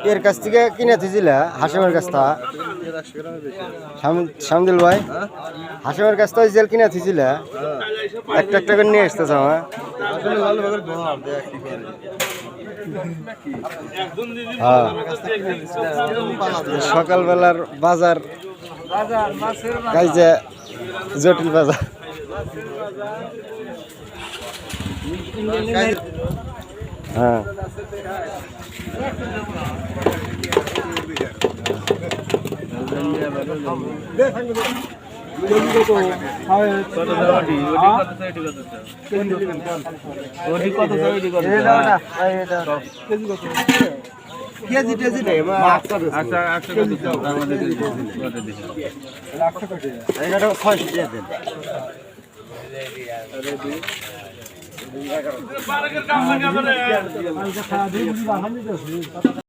এর কাছ থেকে কিনে থুইছিল হাসিমের কাছ থেকে শামদুল ভাই হাসিমের কাছ থেকে জেল কিনে থুইছিল একটা একটা করে নিয়ে আসতেছ আমার সকালবেলার বাজার কাইজে জটিল বাজার হ্যাঁ কেজি টেজি নেই আচ্ছা